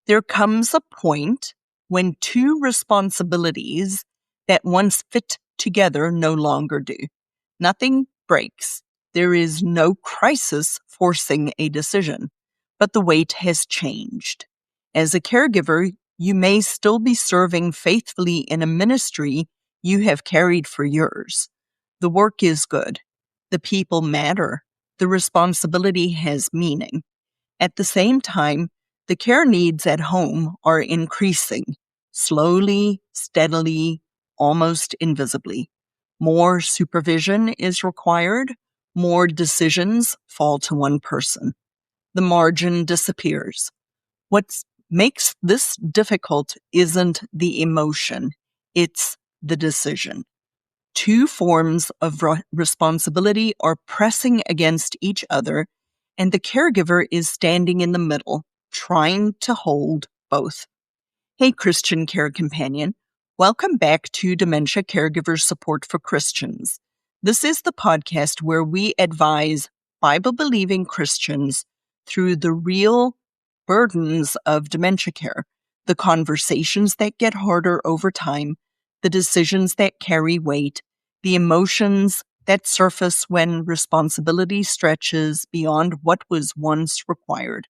There comes a point when two responsibilities that once fit together no longer do. Nothing breaks. There is no crisis forcing a decision, but the weight has changed. As a caregiver, you may still be serving faithfully in a ministry you have carried for years. The work is good. The people matter. The responsibility has meaning. At the same time, the care needs at home are increasing, slowly, steadily, almost invisibly. More supervision is required. More decisions fall to one person. The margin disappears. What makes this difficult isn't the emotion, it's the decision. Two forms of responsibility are pressing against each other, and the caregiver is standing in the middle, trying to hold both. Hey, Christian Care Companion. Welcome back to Dementia Caregiver Support for Christians. This is the podcast where we advise Bible-believing Christians through the real burdens of dementia care, the conversations that get harder over time, the decisions that carry weight, the emotions that surface when responsibility stretches beyond what was once required.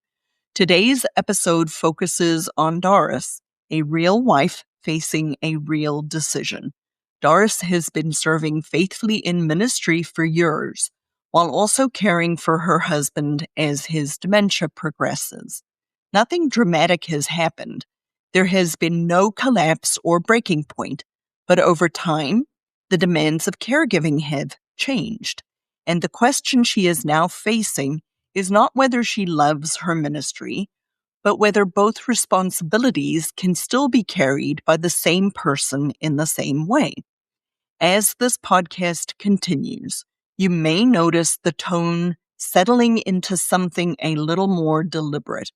Today's episode focuses on Doris, a real wife facing a real decision. Doris has been serving faithfully in ministry for years, while also caring for her husband as his dementia progresses. Nothing dramatic has happened. There has been no collapse or breaking point, but over time, the demands of caregiving have changed. And the question she is now facing is not whether she loves her ministry, but whether both responsibilities can still be carried by the same person in the same way. As this podcast continues, you may notice the tone settling into something a little more deliberate.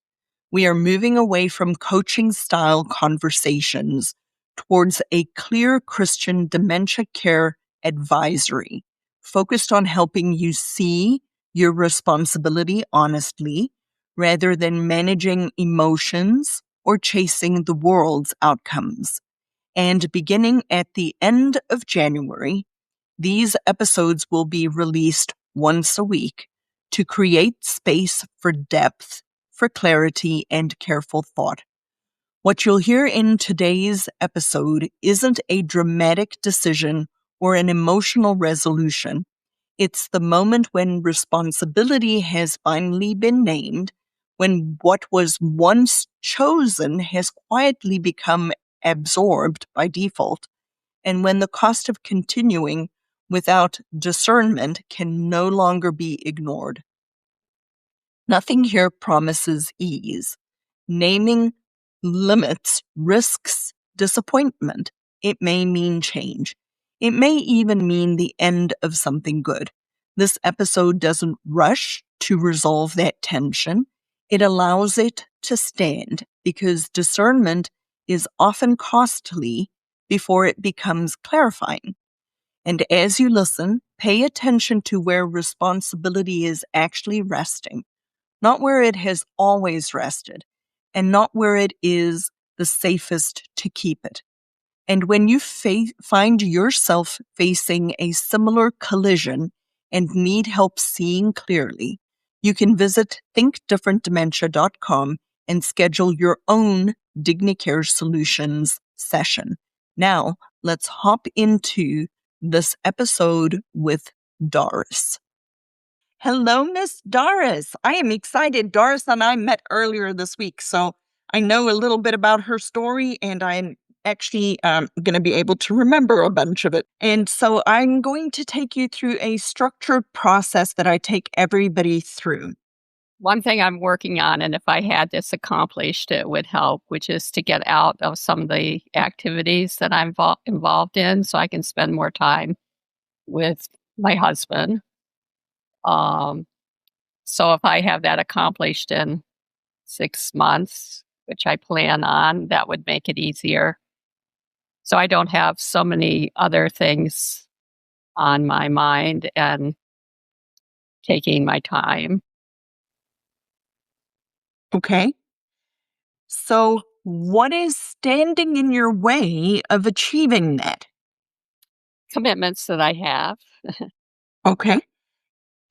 We are moving away from coaching-style conversations towards a clear Christian dementia care advisory, focused on helping you see your responsibility honestly, rather than managing emotions or chasing the world's outcomes. And beginning at the end of January, these episodes will be released once a week to create space for depth, for clarity, and careful thought. What you'll hear in today's episode isn't a dramatic decision or an emotional resolution. It's the moment when responsibility has finally been named, when what was once chosen has quietly become absorbed by default, and when the cost of continuing without discernment can no longer be ignored. Nothing here promises ease. Naming limits risks disappointment. It may mean change. It may even mean the end of something good. This episode doesn't rush to resolve that tension. It allows it to stand because discernment is often costly before it becomes clarifying. And as you listen, pay attention to where responsibility is actually resting, not where it has always rested, and not where it is the safest to keep it. And when you find yourself facing a similar collision and need help seeing clearly, you can visit thinkdifferentdementia.com and schedule your own DigniCare Solutions session. Now, let's hop into this episode with Doris. Hello, Miss Doris. I am excited. Doris and I met earlier this week, so I know a little bit about her story, and I'm actually going to be able to remember a bunch of it. And so I'm going to take you through a structured process that I take everybody through. One thing I'm working on, and if I had this accomplished, it would help, which is to get out of some of the activities that I'm involved in so I can spend more time with my husband. So if I have that accomplished in 6 months, which I plan on, that would make it easier. So I don't have so many other things on my mind and taking my time. Okay. So, what is standing in your way of achieving that? Commitments that I have. Okay.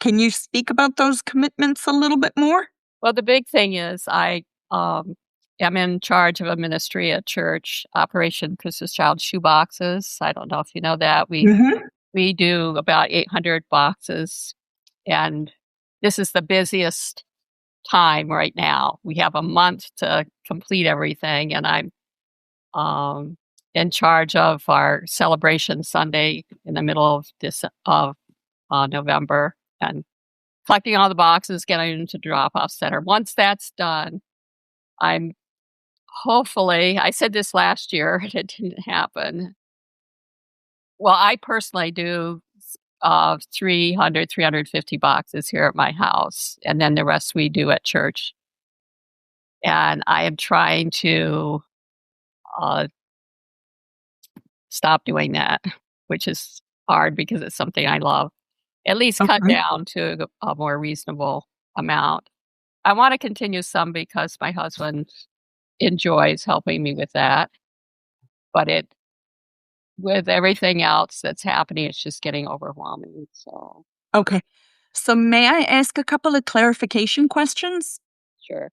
Can you speak about those commitments a little bit more? Well, the big thing is I am in charge of a ministry at church, Operation Christmas Child Shoe Boxes. I don't know if you know that. Hmm. We do about 800 boxes, and this is the busiest time right now. We have a month to complete everything, and I'm um, in charge of our celebration Sunday in the middle of November, and collecting all the boxes, getting them to drop-off center. Once that's done, I'm hopefully I said this last year, and it didn't happen. Well, I personally do 350 boxes here at my house, and then the rest we do at church. And I am trying to uh, stop doing that, which is hard because it's something I love. At least cut Okay. down to a more reasonable amount. I want to continue some because my husband enjoys helping me with that, but with everything else that's happening, it's just getting overwhelming. So, Okay. So, may I ask a couple of clarification questions? sure.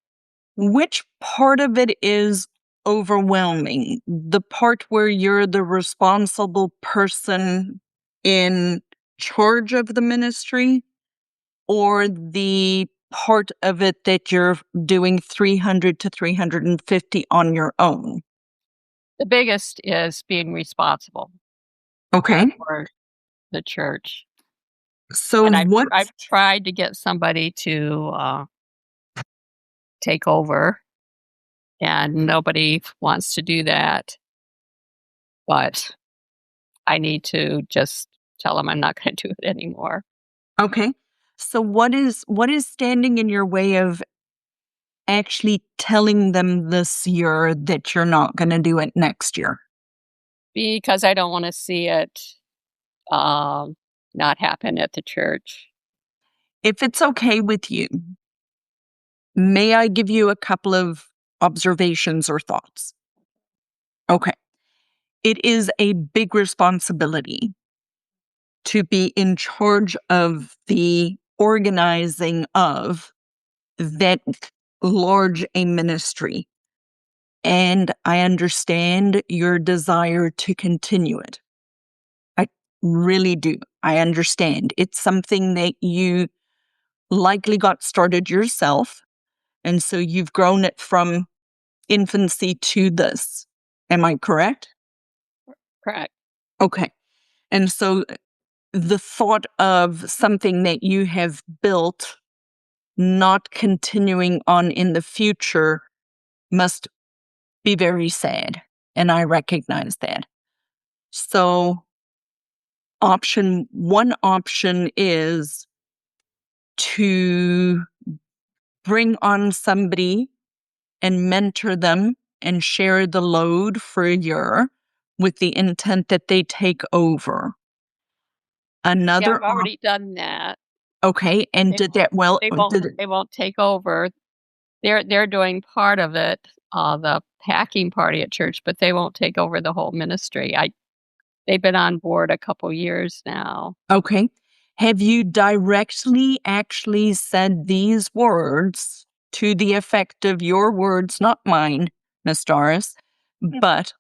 Which part of it is overwhelming? The part where you're the responsible person in charge of the ministry, or the part of it that you're doing 300 to 350 on your own? The biggest is being responsible Okay. for the church, So and what I've tried to get somebody to take over, and nobody wants to do that. But I need to just tell them I'm not going to do it anymore. Okay. So what is standing in your way of actually telling them this year that you're not going to do it next year? Because I don't wanna see it, um, not happen at the church. If it's okay with you, may I give you a couple of observations or thoughts? Okay. It is a big responsibility to be in charge of the organizing of that large a ministry. And I understand your desire to continue it. I really do. I understand. It's something that you likely got started yourself. And so you've grown it from infancy to this. Am I correct? Correct. Okay. And so the thought of something that you have built not continuing on in the future must be very sad. And I recognize that. So one option is to bring on somebody and mentor them and share the load for a year with the intent that they take over. Yeah, Another I've already done that. Okay, and They did that well did it they won't take over. They're doing part of it, the packing party at church, but they won't take over the whole ministry. I They've been on board a couple years now. okay. Have you directly actually said these words to the effect of your words, not mine, Miss Doris, but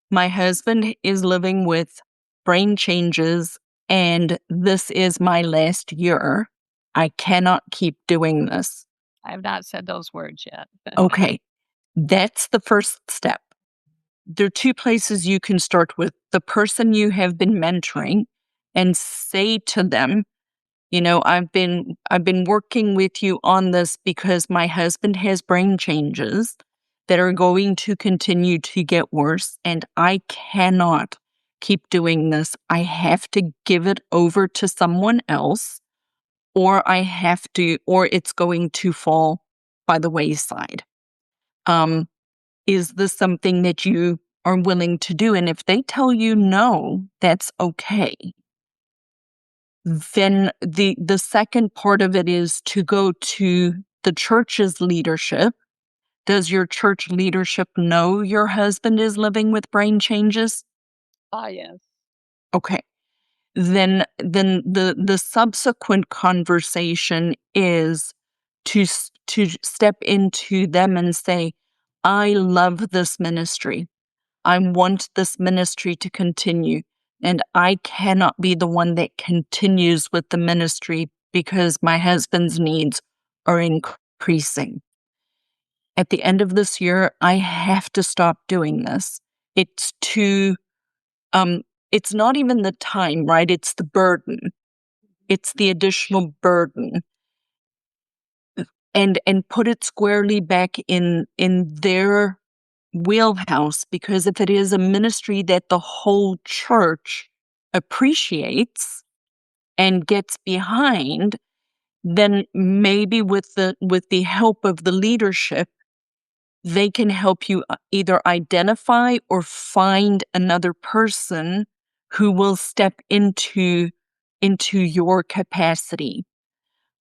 my husband is living with brain changes and this is my last year. I cannot keep doing this. I have not said those words yet. Okay, that's the first step. There are two places you can start with the person you have been mentoring and say to them, I've been working with you on this because my husband has brain changes that are going to continue to get worse and I cannot keep doing this. I have to give it over to someone else or it's going to fall by the wayside. Is this something that you are willing to do? And if they tell you no, that's okay. Then the second part of it is to go to the church's leadership Does your church leadership know your husband is living with brain changes? Yes. Okay. Then the subsequent conversation is to step into them and say, I love this ministry. I want this ministry to continue. And I cannot be the one that continues with the ministry because my husband's needs are increasing. At the end of this year, I have to stop doing this. It's too, it's not even the time, right? It's the burden. It's the additional burden. And put it squarely back in their wheelhouse, because if it is a ministry that the whole church appreciates and gets behind, then maybe with the help of the leadership, they can help you either identify or find another person who will step into your capacity.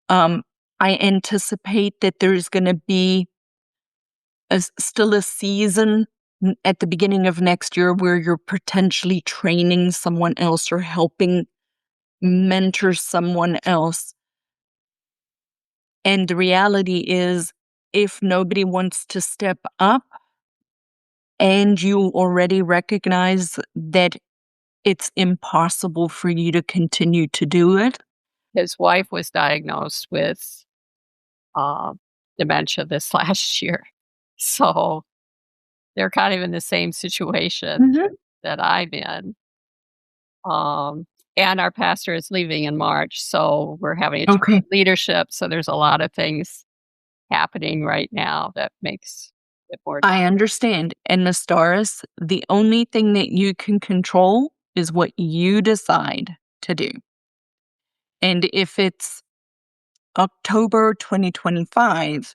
I anticipate that there's going to be still a season at the beginning of next year where you're potentially training someone else or helping mentor someone else. And the reality is, if nobody wants to step up and you already recognize that it's impossible for you to continue to do it. His wife was diagnosed with dementia this last year. So they're kind of in the same situation Mhm. that I'm in. And our pastor is leaving in March, so we're having a change Okay. of leadership. So there's a lot of things happening right now that makes it more. I understand. And Miss Doris, the only thing that you can control is what you decide to do. And if it's October 2025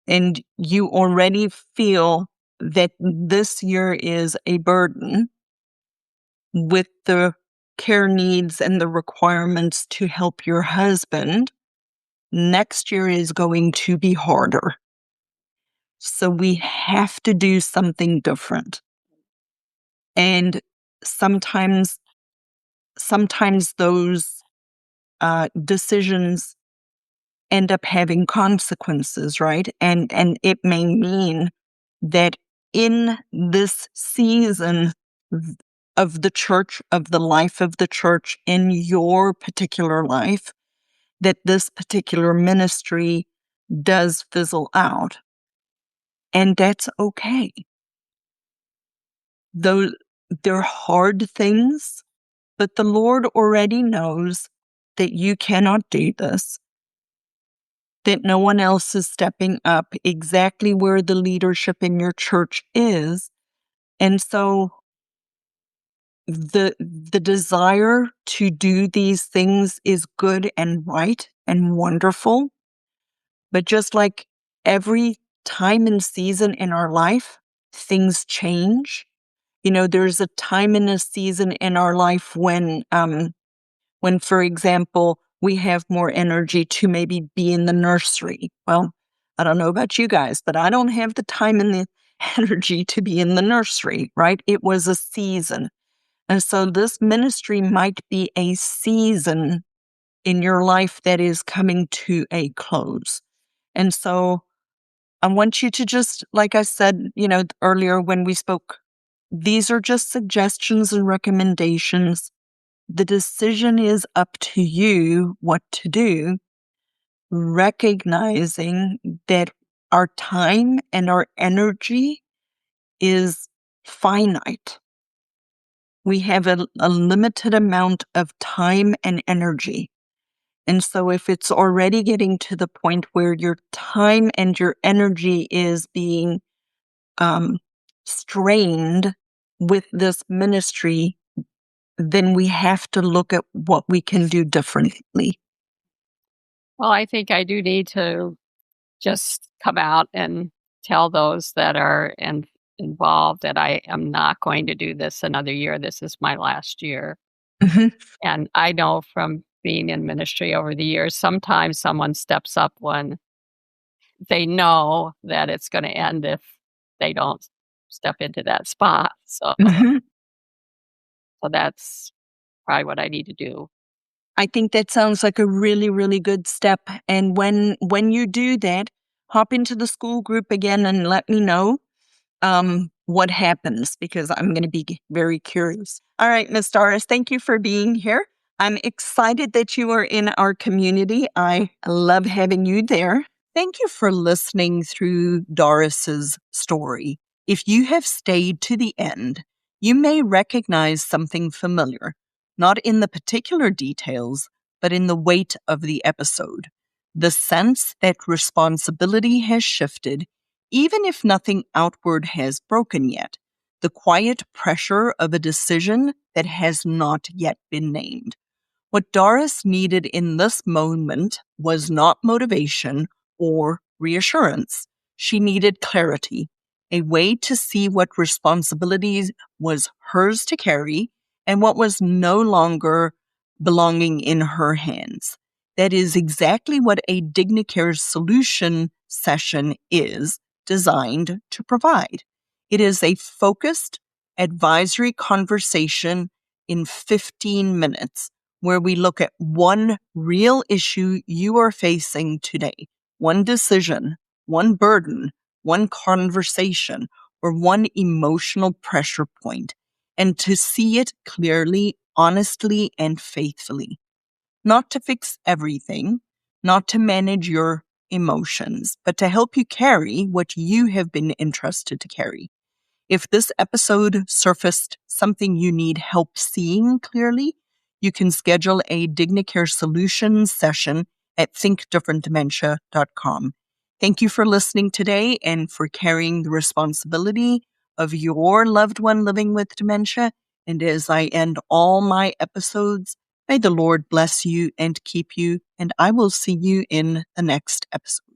and you already feel that this year is a burden with the care needs and the requirements to help your husband, next year is going to be harder. So we have to do something different. And sometimes those decisions end up having consequences, right? And it may mean that in this season of the church, of the life of the church, in your particular life, that this particular ministry does fizzle out. And that's okay. Though they're hard things, but the Lord already knows that you cannot do this, that no one else is stepping up exactly where the leadership in your church is. And so the desire to do these things is good and right and wonderful. But just like every time and season in our life, things change. You know, there's a time and a season in our life when, for example, we have more energy to maybe be in the nursery. Well, I don't know about you guys, but I don't have the time and the energy to be in the nursery, right? It was a season. And so this ministry might be a season in your life that is coming to a close. And so I want you to just, like I said, earlier when we spoke, these are just suggestions and recommendations. The decision is up to you what to do, recognizing that our time and our energy is finite. We have a limited amount of time and energy. And so if it's already getting to the point where your time and your energy is being strained with this ministry, then we have to look at what we can do differently. Well, I think I do need to just come out and tell those that are involved that I am not going to do this another year. This is my last year. Mhm. And I know from being in ministry over the years, sometimes someone steps up when they know that it's going to end if they don't step into that spot. So, Mhm. so that's probably what I need to do. I think that sounds like a really, really good step. And when you do that, hop into the school group again and let me know what happens, because I'm going to be very curious. All right, Miss Doris, thank you for being here. I'm excited that you are in our community. I love having you there. Thank you for listening through Doris's story. If you have stayed to the end, you may recognize something familiar, not in the particular details, but in the weight of the episode. The sense that responsibility has shifted, even if nothing outward has broken yet. The quiet pressure of a decision that has not yet been named. What Doris needed in this moment was not motivation or reassurance. She needed clarity, a way to see what responsibilities was hers to carry and what was no longer belonging in her hands. That is exactly what a Dignacare solution session is designed to provide. It is a focused advisory conversation in 15 minutes where we look at one real issue you are facing today, one decision, one burden, one conversation, or one emotional pressure point, and to see it clearly, honestly, and faithfully. Not to fix everything, not to manage your emotions, but to help you carry what you have been entrusted to carry. If this episode surfaced something you need help seeing clearly, you can schedule a Dignacare Solutions session at thinkdifferentdementia.com. Thank you for listening today and for carrying the responsibility of your loved one living with dementia. And as I end all my episodes, may the Lord bless you and keep you, and I will see you in the next episode.